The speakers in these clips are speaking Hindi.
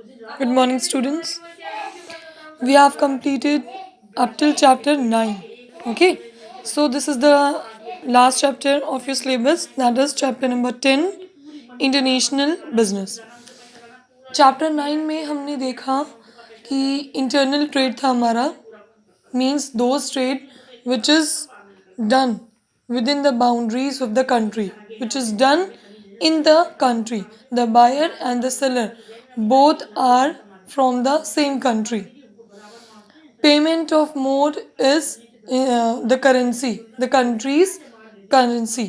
Good morning, students. We have completed up till chapter 9. Okay, so this is the last chapter of your syllabus, that is chapter number 10, International Business. Chapter 9 में हमने देखा कि इंटरनल ट्रेड था हमारा, means those trade which is done within the boundaries of the country, which is done in the country. The buyer and the seller both are from the same country. Payment of mode is the currency, the country's currency.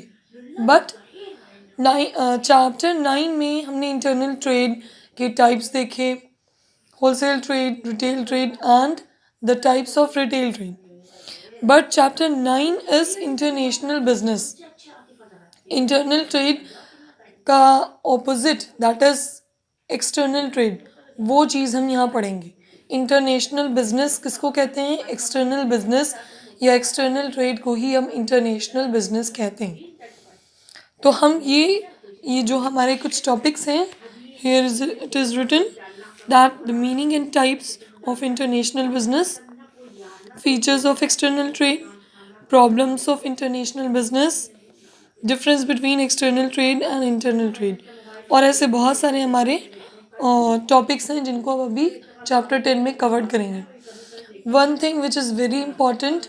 But chapter 9 में हमने इंटरनल ट्रेड के टाइप्स देखे, wholesale trade, retail trade and the types of retail trade. But chapter 9 is international business. Internal trade का opposite, that is external trade, वो चीज़ हम यहाँ पढ़ेंगे. इंटरनेशनल बिजनेस किसको कहते हैं? एक्सटर्नल बिजनेस या एक्सटर्नल ट्रेड को ही हम इंटरनेशनल बिजनेस कहते हैं. तो हम ये जो हमारे कुछ टॉपिक्स हैं, here it is written that the meaning and types of international business, features of external trade, problems of international business, difference between external trade and internal trade, और ऐसे बहुत सारे हमारे टॉपिक्स हैं जिनको अब अभी चैप्टर 10 में कवर करेंगे. One thing which is very important,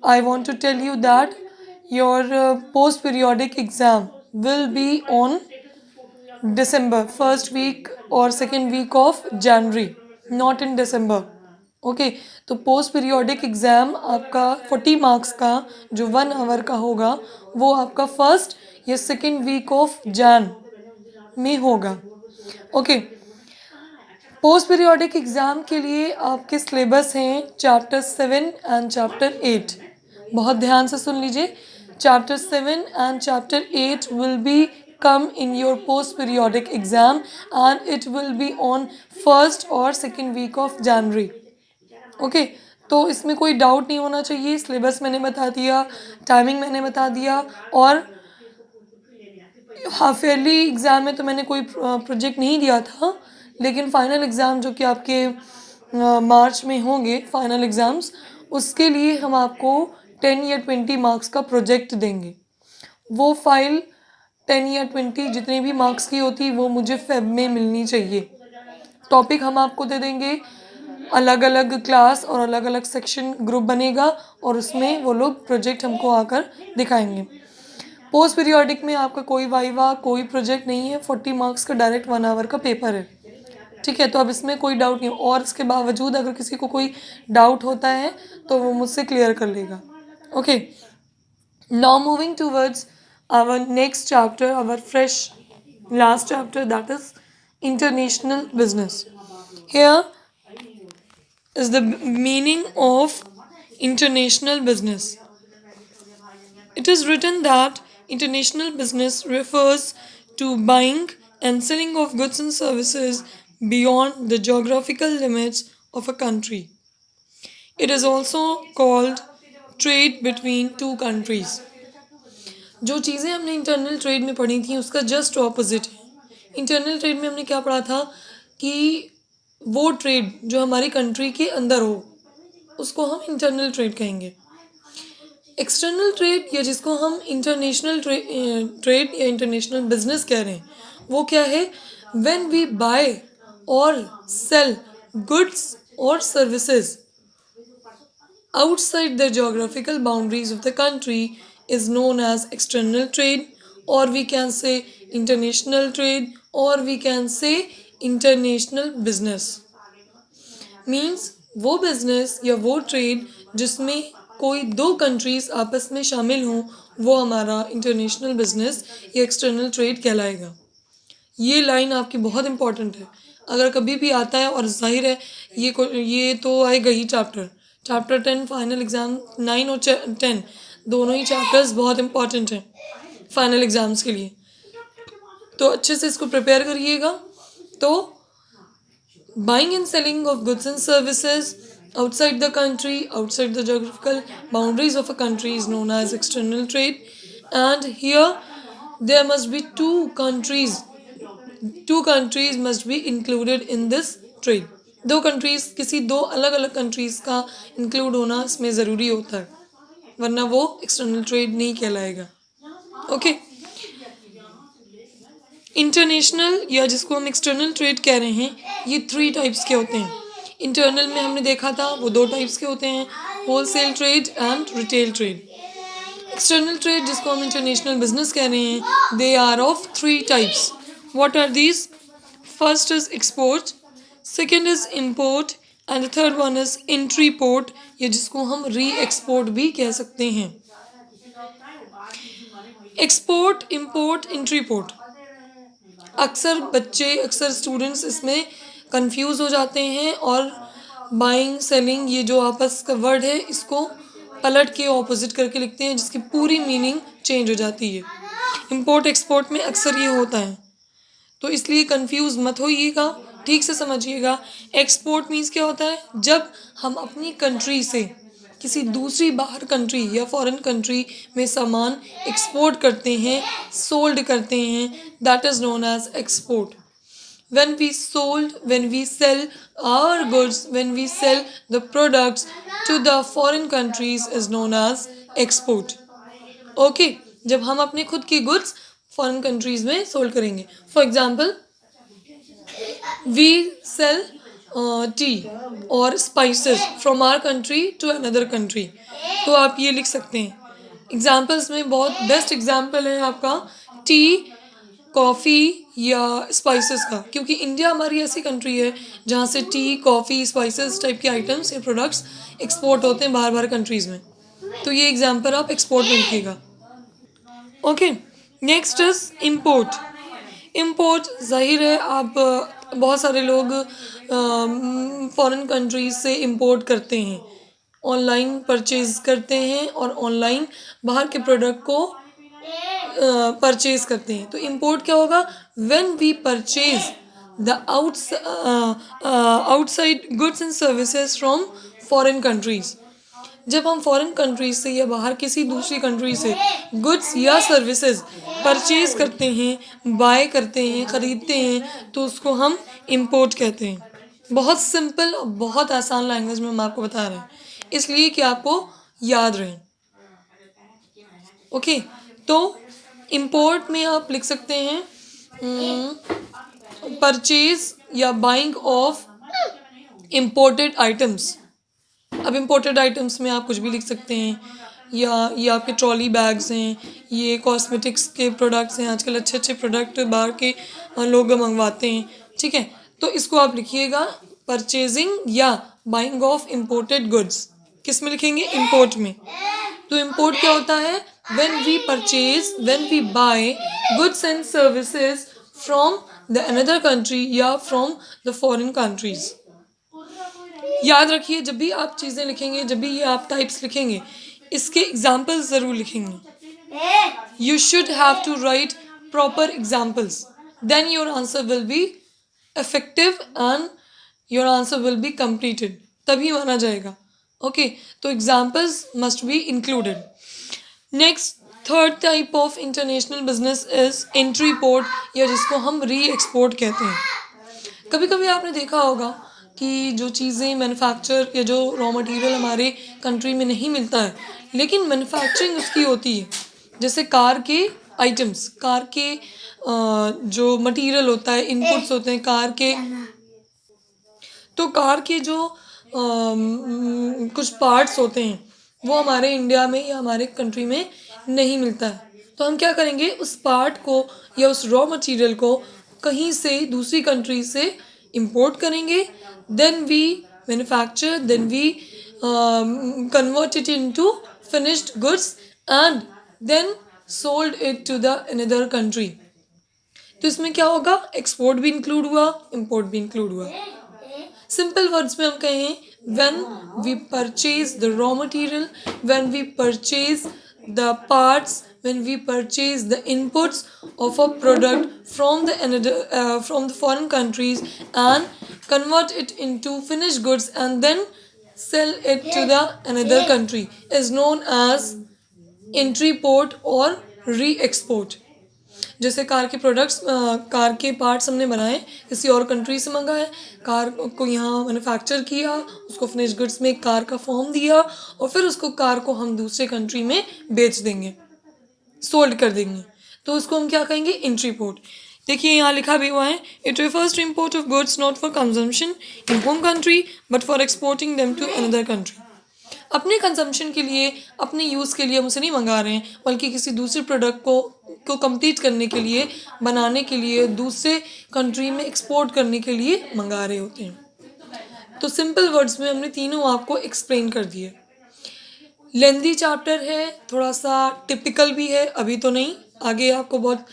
I want to tell you that your post periodic exam will be on December, first week or second week of January, not in December. Okay तो पोस्ट पीरियोडिक एग्ज़ाम आपका 40 मार्क्स का जो 1 आवर का होगा वो आपका फर्स्ट या सेकेंड वीक ऑफ जैन में होगा. ओके, पोस्ट पीरियोडिक एग्ज़ाम के लिए आपके सिलेबस हैं चैप्टर 7 एंड चैप्टर 8. बहुत ध्यान से सुन लीजिए. Chapter 7 and chapter 8 will be come in your post periodic exam and it will be on first or second week of January. Okay तो इसमें कोई डाउट नहीं होना चाहिए. सिलेबस मैंने बता दिया, टाइमिंग मैंने बता दिया, और हाफ ईयरली एग्ज़ाम में तो मैंने कोई प्रोजेक्ट नहीं दिया था, लेकिन फाइनल एग्ज़ाम जो कि आपके मार्च में होंगे फाइनल एग्ज़ाम्स, उसके लिए हम आपको 10 या 20 मार्क्स का प्रोजेक्ट देंगे. वो फाइल 10 या 20 जितने भी मार्क्स की होती वो मुझे फेब में मिलनी चाहिए. टॉपिक हम आपको दे देंगे, अलग अलग क्लास और अलग अलग सेक्शन ग्रुप बनेगा और उसमें वो लोग प्रोजेक्ट हमको आकर दिखाएंगे. पोस्ट पीरियोडिक में आपका कोई वाइवा, कोई प्रोजेक्ट नहीं है. 40 मार्क्स का डायरेक्ट 1 आवर का पेपर है. ठीक है, तो अब इसमें कोई डाउट नहीं. और इसके बावजूद अगर किसी को कोई डाउट होता है तो वो मुझसे क्लियर कर लेगा. Okay, now moving towards our next chapter, our fresh last chapter, that is international business. Here is the meaning of international business. It is written that international business refers to buying and selling of goods and services beyond the geographical limits of a country. It is also called trade between two countries. जो चीज़ें हमने इंटरनल ट्रेड में पढ़ी थी उसका जस्ट ऑपोजिट है. इंटरनल ट्रेड में हमने क्या पढ़ा था कि वो ट्रेड जो हमारी कंट्री के अंदर हो उसको हम इंटरनल ट्रेड कहेंगे. एक्सटर्नल ट्रेड या जिसको हम इंटरनेशनल ट्रेड या इंटरनेशनल बिजनेस कह रहे हैं वो क्या है? व्हेन वी बाय और सेल गुड्स और services outside the geographical boundaries of the country is known as external trade, or we can say international trade, or we can say international business. Means वो बिजनेस या वो ट्रेड जिसमें कोई दो कंट्रीज आपस में शामिल हों वो हमारा इंटरनेशनल बिजनेस या एक्सटर्नल ट्रेड कहलाएगा. ये लाइन आपकी बहुत इंपॉर्टेंट है. अगर कभी भी आता है, और जाहिर है ये तो आएगा ही चैप्टर 10 फाइनल एग्ज़ाम 9 और 10 दोनों ही चैप्टर्स बहुत इंपॉर्टेंट हैं फाइनल एग्ज़ाम्स के लिए. तो अच्छे से इसको प्रिपेयर करिएगा. तो buying and selling of goods and services outside the country, outside the geographical boundaries of a country is known as external trade. And here there must be two countries two countries must be included in this trade. दो कंट्रीज, किसी दो अलग अलग कंट्रीज का इंक्लूड होना इसमें ज़रूरी होता है, वरना वो एक्सटर्नल ट्रेड नहीं कहलाएगा. ओके. इंटरनेशनल या जिसको हम एक्सटर्नल ट्रेड कह रहे हैं, ये 3 टाइप्स के होते हैं. इंटरनल में हमने देखा था वो 2 टाइप्स के होते हैं, wholesale trade and retail trade. External trade जिसको हम इंटरनेशनल बिजनेस कह रहे हैं, they are of 3 types. What are these? First is export, second is import and the third one is entry port, या जिसको हम री एक्सपोर्ट भी कह सकते हैं. Export, import, entry port. अक्सर बच्चे, अक्सर स्टूडेंट्स इसमें कंफ्यूज हो जाते हैं और बाइंग सेलिंग ये जो आपस का वर्ड है इसको पलट के ऑपोजिट करके लिखते हैं, जिसकी पूरी मीनिंग चेंज हो जाती है. इंपोर्ट एक्सपोर्ट में अक्सर ये होता है, तो इसलिए कंफ्यूज मत होइएगा, ठीक से समझिएगा. एक्सपोर्ट मीन्स क्या होता है? जब हम अपनी कंट्री से किसी दूसरी बाहर कंट्री या फॉरेन कंट्री में सामान एक्सपोर्ट करते हैं, सोल्ड करते हैं, that is known as export. When we sold, when we sell our goods, when we sell the products to the foreign countries is known as export. Okay, जब हम अपने खुद की goods foreign countries में sold करेंगे. For example, we sell tea or spices from our country to another country. तो आप ये लिख सकते हैं. एग्जाम्पल्स में बहुत बेस्ट एग्जाम्पल है आपका टी, कॉफ़ी या स्पाइसेस का, क्योंकि इंडिया हमारी ऐसी कंट्री है जहाँ से टी, कॉफ़ी, स्पाइसेस टाइप के आइटम्स या प्रोडक्ट्स एक्सपोर्ट होते हैं बाहर बाहर कंट्रीज़ में. तो ये एग्जाम्पल आप एक्सपोर्ट में लिखिएगा. Okay. Next is import. Import ज़ाहिर है आप बहुत सारे लोग फॉरेन कंट्रीज से इम्पोर्ट करते हैं, ऑनलाइन परचेज करते हैं और ऑनलाइन बाहर के प्रोडक्ट को परचेज करते हैं. तो इम्पोर्ट क्या होगा? When we purchase the outside goods and services from foreign countries. जब हम फॉरेन कंट्रीज से या बाहर किसी दूसरी कंट्री से गुड्स या सर्विसेज परचेज करते हैं, बाय करते हैं, ख़रीदते हैं, तो उसको हम इम्पोर्ट कहते हैं. बहुत सिंपल और बहुत आसान लैंग्वेज में हम आपको बता रहे हैं, इसलिए कि आपको याद रहे. ओके. तो इम्पोर्ट में आप लिख सकते हैं परचेज या बाइंग ऑफ इम्पोर्टेड आइटम्स. अब इम्पोर्टेड आइटम्स में आप कुछ भी लिख सकते हैं, या ये आपके ट्रॉली बैग्स हैं, ये कॉस्मेटिक्स के प्रोडक्ट्स हैं, आजकल अच्छे अच्छे प्रोडक्ट बाहर के लोग मंगवाते हैं, ठीक है. तो इसको आप लिखिएगा परचेजिंग या बाइंग ऑफ इम्पोर्टेड गुड्स. किस में लिखेंगे? इम्पोर्ट में. तो इम्पोर्ट क्या होता है? When we purchase, when we buy goods and services from the another country या फ्रॉम द फॉरेन कंट्रीज. याद रखिए, जब भी आप चीज़ें लिखेंगे, जब भी ये आप टाइप्स लिखेंगे, इसके एग्जाम्पल्स ज़रूर लिखेंगे. You should have to write proper examples, then your answer will be effective and your answer will be completed, तभी माना जाएगा. ओके. तो examples must be included. Next, third type of international business is entry port, या जिसको हम री एक्सपोर्ट कहते हैं. कभी कभी आपने देखा होगा कि जो चीज़ें मैन्युफैक्चर या जो रॉ मटेरियल हमारे कंट्री में नहीं मिलता है, लेकिन मैन्युफैक्चरिंग उसकी होती है. जैसे कार के आइटम्स, कार के जो मटेरियल होता है, इनपुट्स होते हैं कार के, तो कार के जो कुछ पार्ट्स होते हैं वो हमारे इंडिया में या हमारे कंट्री में नहीं मिलता है. तो हम क्या करेंगे? उस पार्ट को या उस रॉ मटेरियल को कहीं से दूसरी कंट्री से इंपोर्ट करेंगे, then we manufacture, then we convert it into finished goods and then sold it to the another country. तो इसमें क्या होगा? एक्सपोर्ट भी इंक्लूड हुआ, इंपोर्ट भी इंक्लूड हुआ. सिंपल वर्ड्स में हम कहें, when we purchase the raw material, when we purchase the parts, when we purchase the inputs of a product from the foreign countries and convert it into finished goods and then sell it to the another country is known as entry port or re-export. जैसे कार के प्रोडक्ट्स, कार के पार्ट्स हमने बनाए, किसी और कंट्री से मंगाए, कार को यहाँ मैन्युफैक्चर किया, उसको फिनिश गुड्स में कार का फॉर्म दिया और फिर उसको कार को हम दूसरे कंट्री में बेच देंगे, सोल्ड कर देंगे, तो उसको हम क्या कहेंगे, एंट्री पोर्ट। देखिए यहाँ लिखा भी हुआ है, it refers to import of goods not for consumption in home country but for exporting them to another country. अपने कंजम्पशन के लिए, अपने यूज़ के लिए हम उसे नहीं मंगा रहे हैं, बल्कि किसी दूसरे प्रोडक्ट को कंप्लीट करने के लिए, बनाने के लिए, दूसरे कंट्री में एक्सपोर्ट करने के लिए मंगा रहे होते हैं। तो सिंपल वर्ड्स में हमने तीनों आपको एक्सप्लेन कर दिए। लेंदी चैप्टर है, थोड़ा सा टिपिकल भी है, अभी तो नहीं, आगे आपको बहुत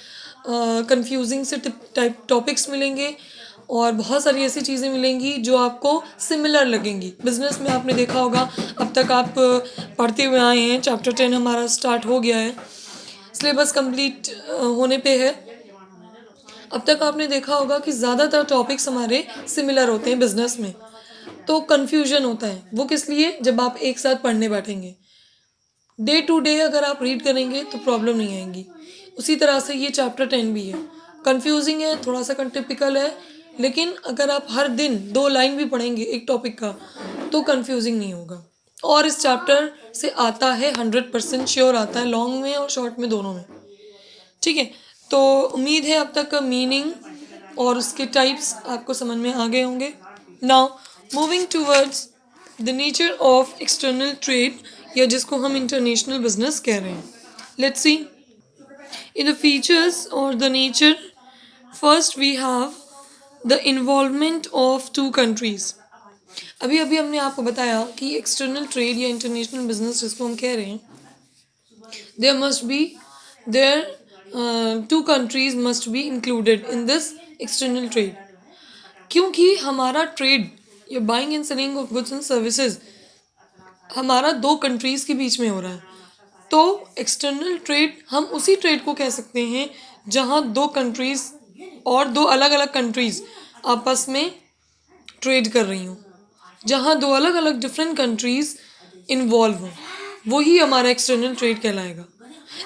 कंफ्यूजिंग से टाइप टॉपिक्स मिलेंगे और बहुत सारी ऐसी चीज़ें मिलेंगी जो आपको सिमिलर लगेंगी। बिजनेस में आपने देखा होगा, अब तक आप पढ़ते हुए आए हैं, चैप्टर 10 हमारा स्टार्ट हो गया है, सिलेबस कंप्लीट होने पे है। अब तक आपने देखा होगा कि ज़्यादातर टॉपिक्स हमारे सिमिलर होते हैं बिजनेस में, तो कन्फ्यूजन होता है। वो किस लिए, जब आप एक साथ पढ़ने बैठेंगे, डे टू डे अगर आप रीड करेंगे तो प्रॉब्लम नहीं आएंगी। उसी तरह से ये चैप्टर 10 भी है, कंफ्यूजिंग है, थोड़ा सा टिपिकल है, लेकिन अगर आप हर दिन 2 लाइन भी पढ़ेंगे एक टॉपिक का तो कंफ्यूजिंग नहीं होगा। और इस चैप्टर से आता है 100% श्योर आता है, लॉन्ग में और शॉर्ट में दोनों में। ठीक है, तो उम्मीद है अब तक मीनिंग और उसके टाइप्स आपको समझ में आ गए होंगे। Now moving towards the nature of external trade, या जिसको हम इंटरनेशनल बिजनेस कह रहे हैं। Let's see in the features और the nature. First we have the involvement of 2 countries. अभी अभी हमने आपको बताया कि एक्सटर्नल ट्रेड या इंटरनेशनल बिजनेस जिसको हम कह रहे हैं, there must be there 2 countries must be included in this external trade. क्योंकि हमारा ट्रेड या buying and selling of goods and services हमारा 2 कंट्रीज़ के बीच में हो रहा है, तो एक्सटर्नल ट्रेड हम उसी ट्रेड को कह सकते हैं जहां 2 कंट्रीज़ और 2 अलग अलग कंट्रीज़ आपस में ट्रेड कर रही हों, जहां 2 अलग अलग डिफरेंट कंट्रीज़ इन्वॉल्व हों, वही हमारा एक्सटर्नल ट्रेड कहलाएगा।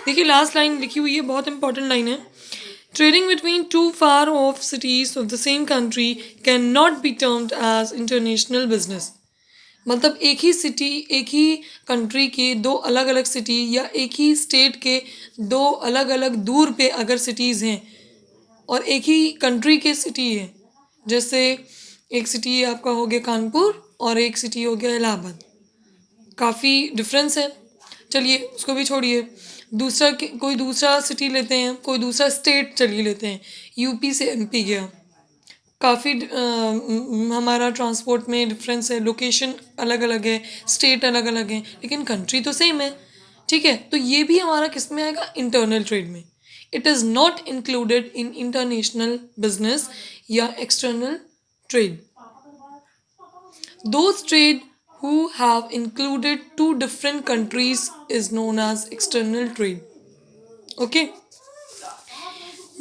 देखिए लास्ट लाइन लिखी हुई है, बहुत इंपॉर्टेंट लाइन है, trading between 2 far of cities of the same country can not be termed as international business. मतलब एक ही सिटी, एक ही कंट्री के 2 अलग अलग सिटी या एक ही स्टेट के 2 अलग अलग दूर पे अगर सिटीज़ हैं और एक ही कंट्री के सिटी है, जैसे एक सिटी आपका हो गया कानपुर और एक सिटी हो गया इलाहाबाद, काफ़ी डिफरेंस है। चलिए उसको भी छोड़िए, दूसरा कोई दूसरा सिटी लेते हैं, कोई दूसरा स्टेट चलिए लेते हैं, यूपी से एमपी गया, काफ़ी हमारा ट्रांसपोर्ट में डिफरेंस है, लोकेशन अलग अलग है, स्टेट अलग अलग है, लेकिन कंट्री तो सेम है। ठीक है, तो ये भी हमारा किस में आएगा, इंटरनल ट्रेड में। It is not included in international business या external trade. Those trade who have included 2 different countries is known as external trade. Okay,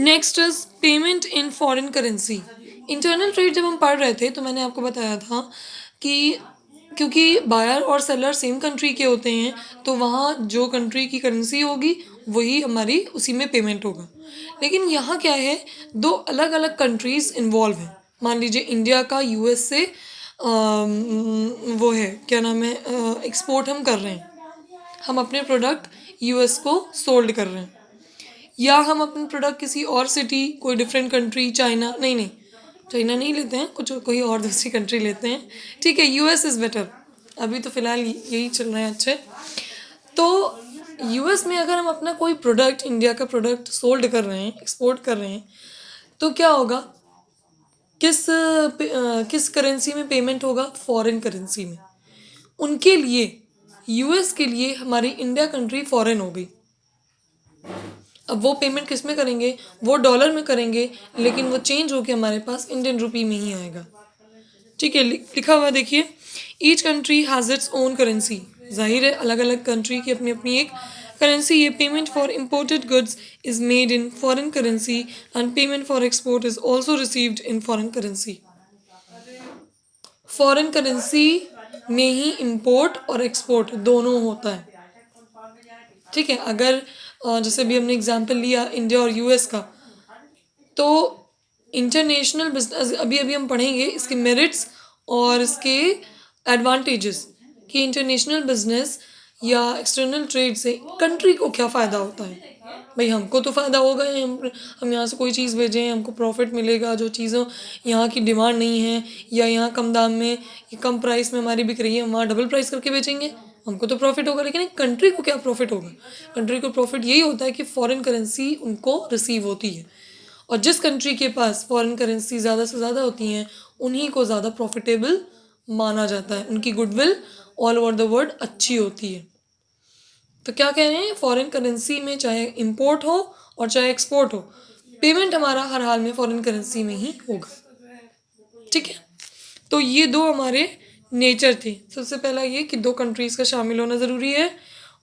next is payment in foreign currency. Internal trade जब हम पढ़ रहे थे तो मैंने आपको बताया था कि क्योंकि बायर और सेलर सेम कंट्री के होते हैं, तो वहाँ जो कंट्री की करेंसी होगी वही हमारी उसी में पेमेंट होगा। लेकिन यहाँ क्या है, 2 अलग अलग कंट्रीज़ इन्वॉल्व हैं। मान लीजिए इंडिया का यूएस से वो है, क्या नाम है, एक्सपोर्ट हम कर रहे हैं, हम अपने प्रोडक्ट यूएस को सोल्ड कर रहे हैं, या हम अपने प्रोडक्ट किसी और सिटी, कोई डिफरेंट कंट्री, चाइना नहीं चाइना नहीं लेते हैं, कुछ कोई और दूसरी कंट्री लेते हैं। ठीक है, यूएस इज़ बेटर, अभी तो फ़िलहाल यही चल रहे हैं अच्छे। तो यूएस में अगर हम अपना कोई प्रोडक्ट, इंडिया का प्रोडक्ट सोल्ड कर रहे हैं, एक्सपोर्ट कर रहे हैं, तो क्या होगा, किस करेंसी में पेमेंट होगा, फॉरेन करेंसी में। उनके लिए, यूएस के लिए हमारी इंडिया कंट्री फॉरेन हो गई। अब वो पेमेंट किस में करेंगे, वो डॉलर में करेंगे, लेकिन वो चेंज होकर हमारे पास इंडियन रुपी में ही आएगा। ठीक है, लिखा हुआ देखिए, each country has its own currency. जाहिर है अलग अलग कंट्री की अपनी अपनी एक करेंसी है। Payment for imported goods is made in foreign currency and payment for export is also received in foreign currency. Foreign currency में ही इम्पोर्ट और एक्सपोर्ट दोनों होता है। ठीक है, अगर जैसे अभी हमने एग्जांपल लिया इंडिया और यूएस का, तो इंटरनेशनल बिजनेस अभी अभी हम पढ़ेंगे इसके मेरिट्स और इसके एडवांटेजेस कि इंटरनेशनल बिजनेस या एक्सटर्नल ट्रेड से कंट्री को क्या फ़ायदा होता है। भाई हमको तो फ़ायदा होगा, हम यहाँ से कोई चीज़ भेजें हमको प्रॉफिट मिलेगा, जो चीज़ों यहाँ की डिमांड नहीं है या यहाँ कम दाम में या कम प्राइस में हमारी बिक रही है, हम वहाँ डबल प्राइस करके बेचेंगे, हमको तो प्रॉफिट होगा। लेकिन एक कंट्री को क्या प्रॉफिट होगा? कंट्री को प्रॉफिट यही होता है कि फॉरेन करेंसी उनको रिसीव होती है, और जिस कंट्री के पास फॉरेन करेंसी ज़्यादा से ज़्यादा होती हैं उन्हीं को ज़्यादा प्रॉफिटेबल माना जाता है, उनकी goodwill all over the world अच्छी होती है। तो क्या कह रहे हैं, फॉरेन करेंसी में चाहे इंपोर्ट हो और चाहे एक्सपोर्ट हो, पेमेंट हमारा हर हाल में फॉरेन करेंसी में ही होगा। ठीक है, तो ये दो हमारे नेचर थे। सबसे पहला ये कि दो कंट्रीज़ का शामिल होना ज़रूरी है,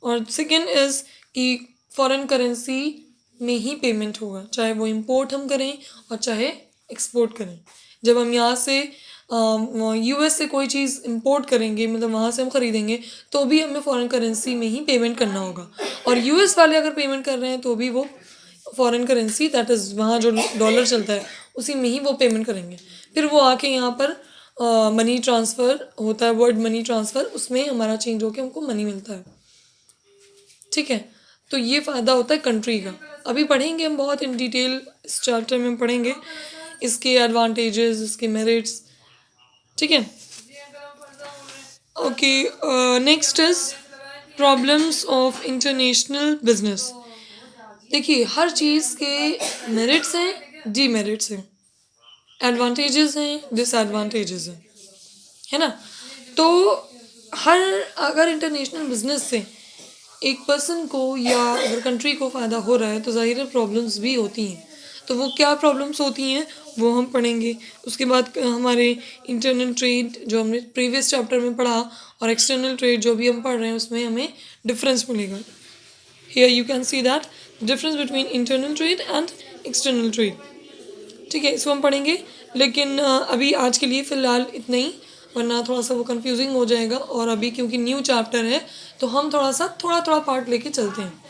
और सेकेंड इज़ कि फॉरेन करेंसी में ही पेमेंट होगा, चाहे वो इंपोर्ट हम करें और चाहे एक्सपोर्ट करें। जब हम यहाँ से यूएस से कोई चीज़ इंपोर्ट करेंगे, मतलब वहाँ से हम ख़रीदेंगे, तो भी हमें फॉरेन करेंसी में ही पेमेंट करना होगा, और यूएस वाले अगर पेमेंट कर रहे हैं तो भी वो फॉरेन करेंसी दैट इज़ वहाँ जो डॉलर चलता है उसी में ही वो पेमेंट करेंगे। फिर वो आके यहाँ पर मनी ट्रांसफ़र होता है, वर्ड मनी ट्रांसफ़र, उसमें हमारा चेंज होकर हमको मनी मिलता है। ठीक है, तो ये फ़ायदा होता है कंट्री का। अभी पढ़ेंगे हम बहुत इन डिटेल, इस चैप्टर में पढ़ेंगे इसके एडवांटेजेस, इसके मेरिट्स। ठीक है, okay. Next is problems of international business. देखिए, हर चीज़ के मेरिट्स हैं, डीमेरिट्स हैं, एडवांटेजेस हैं, डिसएडवांटेजेस हैं, है ना। तो हर अगर इंटरनेशनल बिजनेस से एक पर्सन को या अगर कंट्री को फ़ायदा हो रहा है तो ज़ाहिर है प्रॉब्लम्स भी होती हैं। तो वो क्या प्रॉब्लम्स होती हैं वो हम पढ़ेंगे। उसके बाद हमारे इंटरनल ट्रेड जो हमने प्रीवियस चैप्टर में पढ़ा और एक्सटर्नल ट्रेड जो भी हम पढ़ रहे हैं उसमें हमें डिफरेंस मिलेगा। Here you can see that difference between internal trade and external trade. ठीक है, इसको हम पढ़ेंगे, लेकिन अभी आज के लिए फ़िलहाल इतना ही, वरना थोड़ा सा वो कंफ्यूजिंग हो जाएगा। और अभी क्योंकि न्यू चैप्टर है तो हम थोड़ा पार्ट लेके चलते हैं,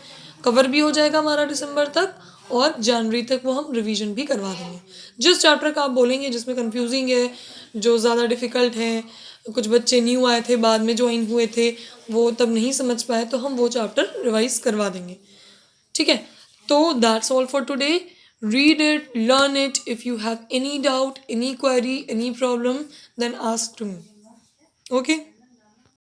कवर भी हो जाएगा हमारा दिसंबर तक, और जनवरी तक वो हम रिवीजन भी करवा देंगे। जिस चैप्टर का आप बोलेंगे जिसमें कंफ्यूजिंग है, जो ज़्यादा डिफ़िकल्ट है, कुछ बच्चे न्यू आए थे, बाद में ज्वाइन हुए थे, वो तब नहीं समझ पाए, तो हम वो चैप्टर रिवाइज करवा देंगे। ठीक है, तो that's all for today. Read it, learn it. If you have any doubt, any query, any problem, then ask to me. Okay?